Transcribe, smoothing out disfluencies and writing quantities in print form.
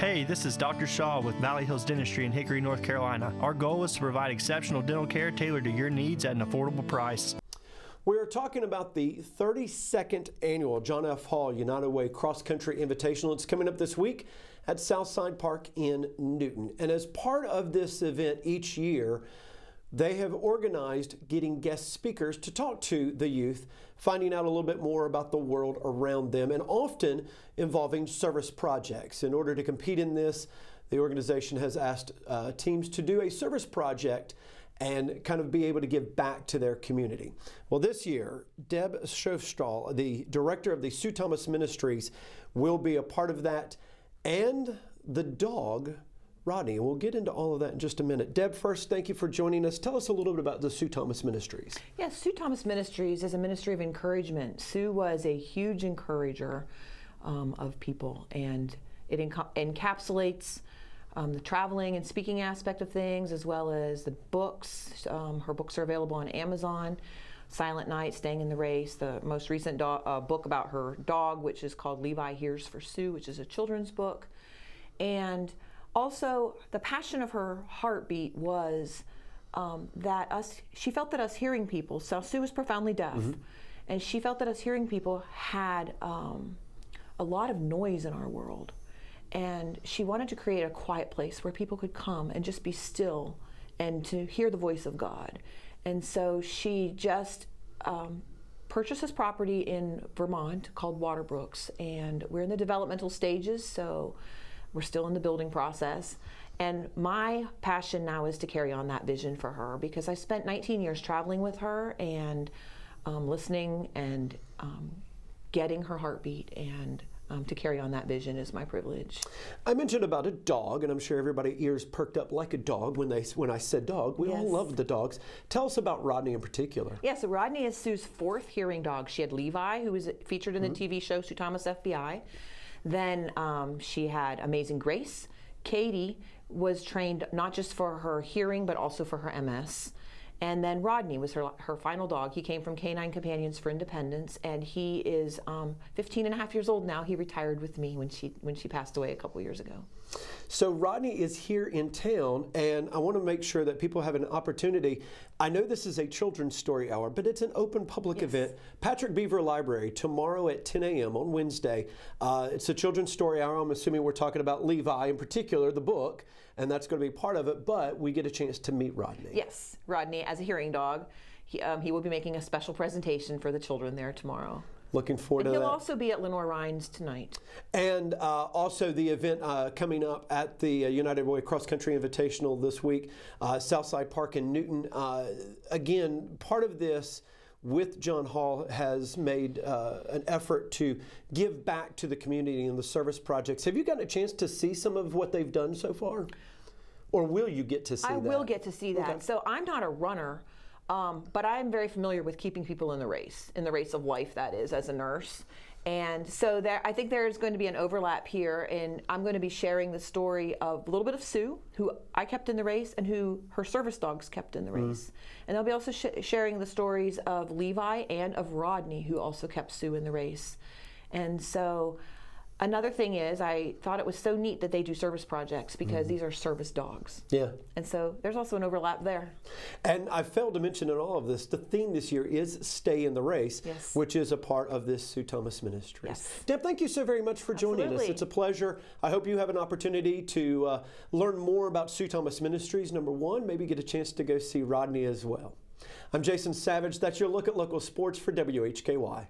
Hey, this is Dr. Shaw with Valley Hills Dentistry in Hickory, North Carolina. Our goal is to provide exceptional dental care tailored to your needs at an affordable price. We're talking about the 32nd annual John F. Hall United Way Cross Country Invitational. It's coming up this week at Southside Park in Newton. And as part of this event each year, they have organized getting guest speakers to talk to the youth, finding out a little bit more about the world around them, and often involving service projects. In order to compete in this, the organization has asked teams to do a service project and kind of be able to give back to their community. Well, this year, Debroah Shofstahl, the director of the Sue Thomas Ministries, will be a part of that, and the dog, Rodney. And we'll get into all of that in just a minute. Deb, first, thank you for joining us. Tell us a little bit about the Sue Thomas Ministries. Yes, Sue Thomas Ministries is a ministry of encouragement. Sue was a huge encourager of people, and it encapsulates the traveling and speaking aspect of things, as well as the books. Her books are available on Amazon. Silent Night, Staying in the Race, the most recent book about her dog, which is called Levi Hears for Sue, which is a children's book. And also, the passion of her heartbeat was she felt that us hearing people, so Sue was profoundly deaf, and she felt that us hearing people had a lot of noise in our world. And she wanted to create a quiet place where people could come and just be still and to hear the voice of God. And so she just purchased this property in Vermont called Waterbrooks, and we're in the developmental stages, so we're still in the building process. And my passion now is to carry on that vision for her, because I spent 19 years traveling with her and listening and getting her heartbeat, and to carry on that vision is my privilege. I mentioned about a dog, and I'm sure everybody's ears perked up like a dog when I said dog. We all love the dogs. Tell us about Rodney in particular. Yeah, so Rodney is Sue's fourth hearing dog. She had Levi, who was featured in the TV show Sue Thomas FBI. Then she had Amazing Grace. Katie was trained not just for her hearing, but also for her MS. And then Rodney was her final dog. He came from Canine Companions for Independence, and he is 15 and a half years old now. He retired with me when she passed away a couple years ago. So Rodney is here in town, and I want to make sure that people have an opportunity. I know this is a children's story hour, but it's an open public event. Patrick Beaver Library tomorrow at 10 a.m. on Wednesday. It's a children's story hour. I'm assuming we're talking about Levi in particular, the book, and that's going to be part of it, but we get a chance to meet Rodney. Yes, Rodney as a hearing dog. He will be making a special presentation for the children there tomorrow. Looking forward to that. He'll also be at Lenore Rhines tonight. And also the event coming up at the United Way Cross Country Invitational this week, Southside Park in Newton. Again, part of this with John Hall has made an effort to give back to the community and the service projects. Have you gotten a chance to see some of what they've done so far? Or will you get to see that? I will get to see that. Okay. So I'm not a runner. But I'm very familiar with keeping people in the race of life, that is, as a nurse. And so I think there's going to be an overlap here, and I'm going to be sharing the story of a little bit of Sue, who I kept in the race, and who her service dogs kept in the race. And they'll be also sharing the stories of Levi and of Rodney, who also kept Sue in the race. And so another thing is, I thought it was so neat that they do service projects, because these are service dogs. Yeah. And so there's also an overlap there. And I failed to mention in all of this, the theme this year is Stay in the Race, which is a part of this Sue Thomas Ministry. Yes. Deb, thank you so very much for joining us. It's a pleasure. I hope you have an opportunity to learn more about Sue Thomas Ministries, number one, maybe get a chance to go see Rodney as well. I'm Jason Savage. That's your look at local sports for WHKY.